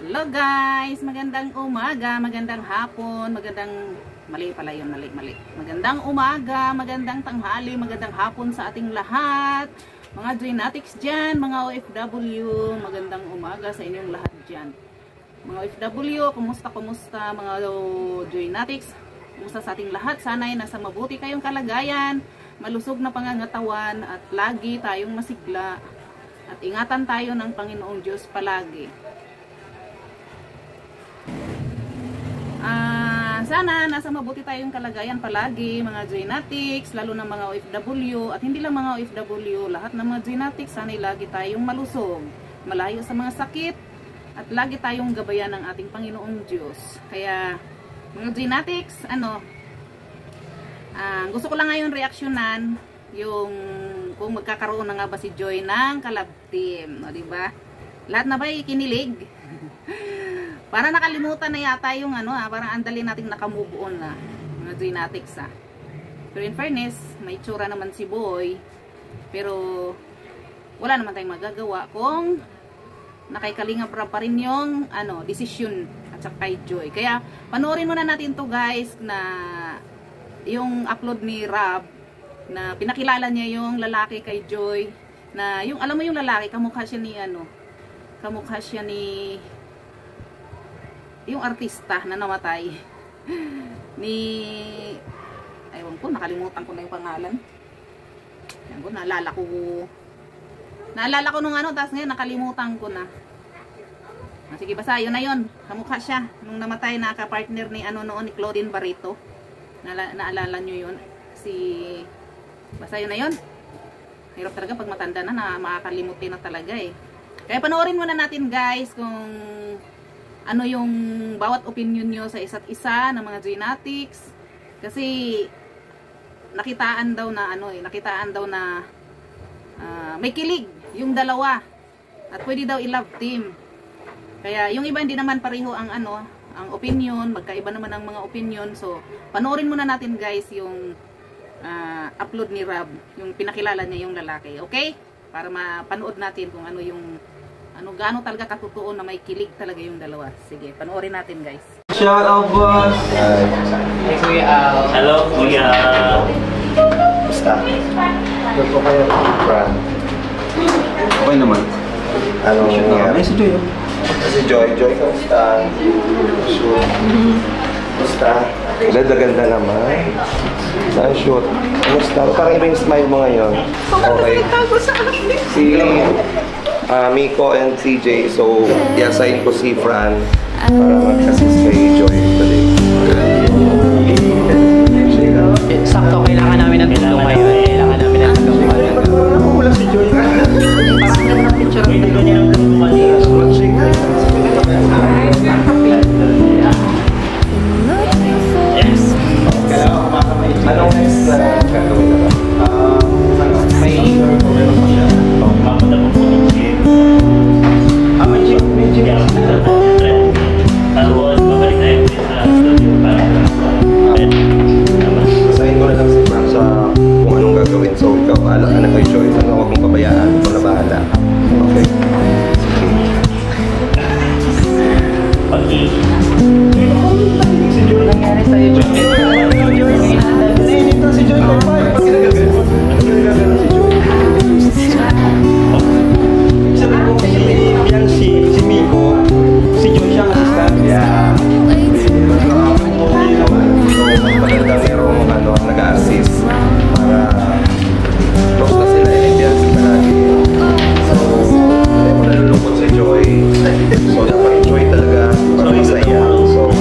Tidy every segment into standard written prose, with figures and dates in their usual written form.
Hello guys, magandang umaga, magandang hapon, magandang umaga, magandang tanghali, magandang hapon sa ating lahat. Mga Joynatics dyan, mga OFW, magandang umaga sa inyong lahat dyan. Mga OFW, kumusta mga Joynatics? Kumusta sa ating lahat? Sana'y nasa mabuti kayong kalagayan, malusog na pangangatawan at lagi tayong masigla. At ingatan tayo ng Panginoong Diyos palagi. Sana nasa mabuti tayong kalagayan palagi, mga Joynatics, lalo na mga OFW, at hindi lang mga OFW, lahat ng mga Joynatics, sana'y lagi tayong malusog, malayo sa mga sakit, at lagi tayong gabayan ng ating Panginoong Diyos. Kaya, mga Joynatics, gusto ko lang ngayon reaksyonan yung kung magkakaroon na nga ba si Joy ng Kalab Team, o diba? Lahat na ba kinilig? Para nakalimutan na yata yung parang andali nating nakamove on na mga Joynatics Pero in fairness, may tsura naman si Boy, pero wala naman tayong magagawa kung nakaikalingap pa rin yung desisyon at saka kay Joy. Kaya panoorin muna natin to guys, na yung upload ni Rob na pinakilala niya yung lalaki kay Joy, na yung alam mo yung lalaki kamukha siya ni yung artista na namatay ewan ko, nakalimutan ko na yung pangalan. Yan ko, naalala ko nung tapos ngayon nakalimutan ko na. Sige, basta yun na yun, kamukha siya nung namatay na ka-partner ni noon ni Claudine Barreto. Naalala nyo yun, basta yun na yun. Hirap talaga pag matanda na makakalimutin na talaga Kaya panoorin muna natin guys kung ano yung bawat opinion nyo sa isa't isa ng mga Joynatics. Kasi nakitaan daw na may kilig yung dalawa at pwede daw i-love team. Kaya yung iba hindi naman pareho ang ang opinion, magkaiba naman ang mga opinion. So panoorin muna natin guys yung upload ni Rob, yung pinakilala niya yung lalaki, okay? Para mapanood natin kung gaano talaga katotoo na may kilig talaga yung dalawa. Sige, panoorin natin guys. Shout out boss! Hey Kuya Al. Hello Kuya. Basta. Doon po kayo, Fran. Okay naman. May si Joy. Si Joy, kamusta? Shoot. Kamusta? Ganda naman. Saan shoot? Kamusta? Parang iba yung smile mo ngayon. Okay. Si Miko and CJ, so i-assign ko si Fran para mag-assist kay Joy today. Sakto, kailangan namin ng tulong ngayon. Kailangan namin ng tulong ngayon. Wala si Joy. Hindi ko niya ang kumaligas. Yes. Anong next na gagawin na ba? May Mapunta po po ng gym. May gym. Tapos babalik tayo ulit sa studio para Assign ko na lang si Fran sa kung anong gagawin. So ikaw, bahala ka na kay Joy. Huwag mong pabayaan. Ikaw na bahala. Okay? Si Joy nangyari sa'yo, Joy. Ito si Joy kung paano. Pag ginagagano si Joy. Sabi ko yan si Miko, si Joy siyang assistant. Yeah. Maganda merong nag-a-assist para close na sila, yan sila lagi. So, hindi mo nalulungkot si Joy. So, dapat enjoy talaga para masaya. So,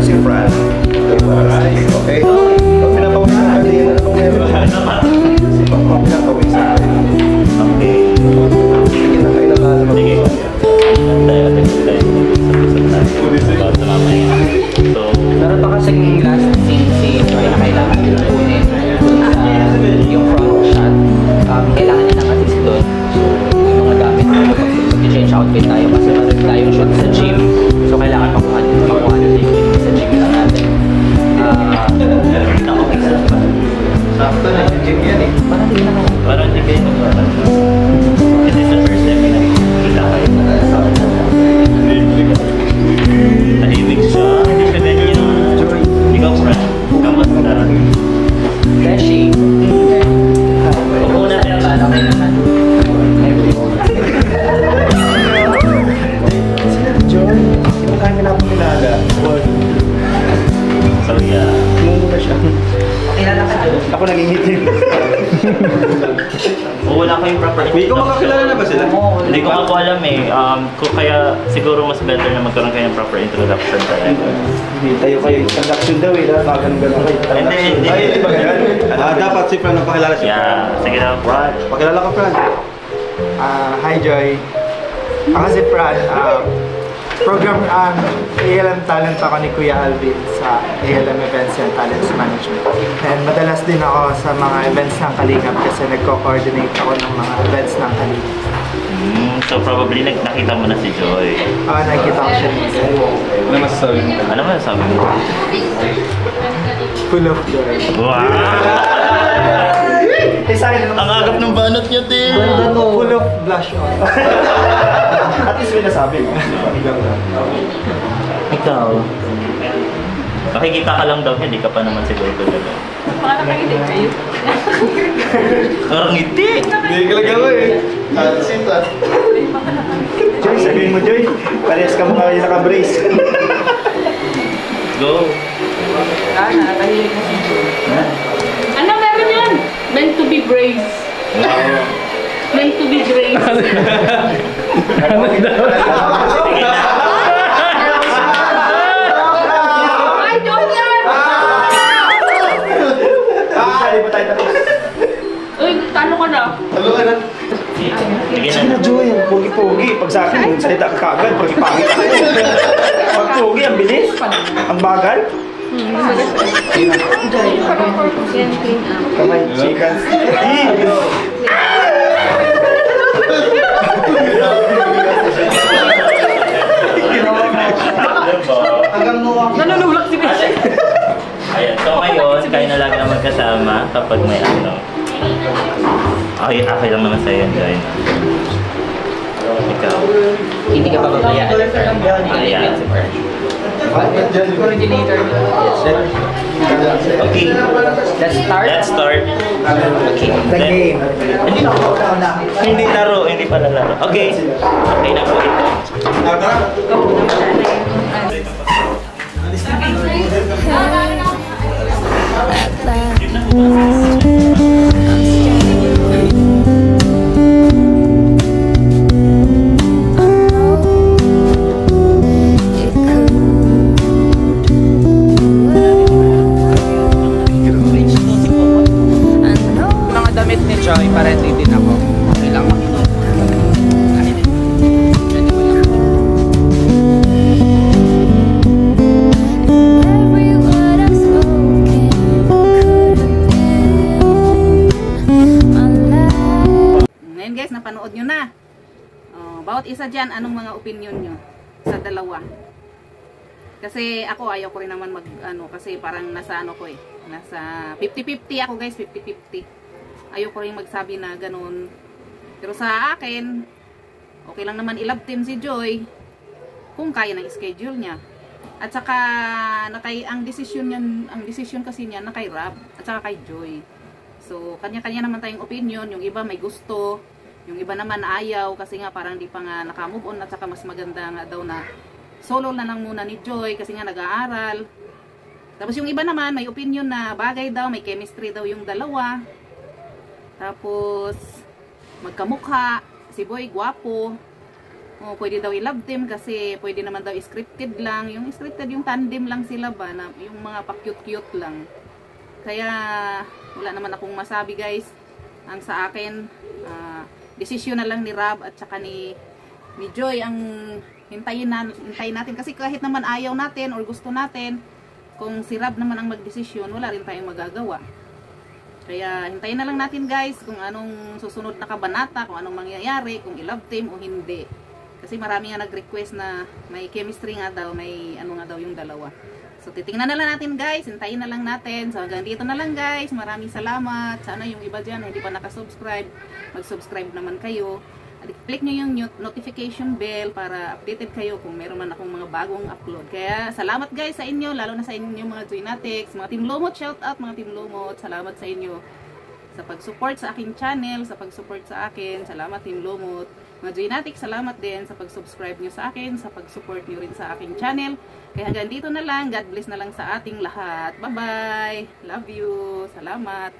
si Fran. Okay? Pag pinapawisan ka din, ano bang meron? Pag pinapawisan ka din. Okay. Sige na kayo na Sige. kayong proper Hindi ko makakilala na ba sila? Hindi ko nga po alam eh. Kaya siguro mas better na magkaroon kayo ng proper introduction talaga. Hindi tayo kayo introduction daw eh. Dapat ganun-ganun kayo. Hindi. Ay, hindi ba ganun? Dapat si Fran ang pakilala si Fran. Yeah, sige na. Fran, pakilala ka Fran. Hi Joy. Ako si Fran. Program ALM Talent ako ni Kuya Alvin sa ALM Events and Talents Management. And madalas din ako sa mga events ng Kalingap kasi nagko-coordinate ako ng mga events ng Kalingap. So probably nakita mo na si Joy. Nakita ko siya dito. Ano masasabi mo? Ano masasabi mo? Full of joy. Wow! Ang agap ng banat niya, din! Full of blush on. At least may nasabi mo. Ikaw? Makikita ka lang daw, hindi ka pa naman siguro talaga. Baka nakakilig kayo. Ang ngiti! Hindi talaga ako eh. Joy, sabihin mo Joy. Parehas ka mukha yung naka-brace. Go! Nakakahilig na si Joy. Ano meron yan? Meant to be brave. Wow! Meant to be brave. Ay, joke yan! Sali pa tayo tapos. Uy, talo ka na. Sige Sige na. na Joy, ang pogi-pogi. Pag sa akin, salita ka kaagad. Pag ipangit ako. Pag pogi, ang bilis. Ang bagal. Kamay, chikas. Nanunulak si Bessie. Ayan, so ngayon, kayo na lang na magkasama kapag may ano. Okay lang naman sa'yo, Joy. Ikaw. Hindi ka pa babayaan. Ayan. Coordinator. Okay. Let's start. Let's start. Okay. The game. Hindi laro, hindi pala laro. Okay. Okay na po ito. Mga damit ni Joy, pareho din ako. Okay lang. Every word I've spoken could have been my last. Ngayon guys, napanood nyo na. Bawat isa dyan, anong mga opinion nyo sa dalawa? Kasi ako ayaw ko rin naman mag ano, kasi parang nasa ano ko eh, nasa 50-50 ako guys, 50-50. Ayaw ko rin magsabi na ganun. Pero sa akin, okay lang naman i-love team si Joy kung kaya ng schedule niya. At saka ang desisyon kasi niya na kay Rob at saka kay Joy. So kanya-kanya naman tayong opinion, yung iba may gusto, yung iba naman ayaw kasi nga parang di pa nga naka-move on at saka mas maganda nga daw na solo na lang muna ni Joy kasi nga nag-aaral. Tapos yung iba naman may opinion na bagay daw, may chemistry daw yung dalawa. Tapos magkamukha, si Boy gwapo. Pwede daw i-love team kasi pwede naman daw scripted lang. Yung scripted yung tandem lang sila ba, na yung mga pa-cute-cute lang. Kaya wala naman akong masabi guys. Ang sa akin, desisyon na lang ni Rob at saka ni Joy ang hintayin natin kasi kahit naman ayaw natin or gusto natin, kung si Rob naman ang magdesisyon, wala rin tayong magagawa. Kaya hintayin na lang natin guys kung anong susunod na kabanata, kung anong mangyayari, kung i-love team o hindi. Kasi marami nga nag-request na may chemistry nga daw, may ano nga daw yung dalawa. So titingnan na lang natin guys, hintayin na lang natin. So hanggang dito na lang guys, maraming salamat. Sana yung iba dyan hindi pa nakasubscribe, mag-subscribe naman kayo. At click nyo yung notification bell para updated kayo kung meron man akong mga bagong upload. Kaya salamat guys sa inyo, lalo na sa inyo mga Joynatics, mga Team Lumot, shout out mga Team Lumot. Salamat sa inyo sa pag-support sa aking channel, sa pag-support sa akin. Salamat Team Lumot. Mga Joynatics, salamat din sa pag-subscribe nyo sa akin, sa pag-support nyo rin sa aking channel. Kaya hanggang dito na lang, God bless na lang sa ating lahat. Bye-bye! Love you! Salamat!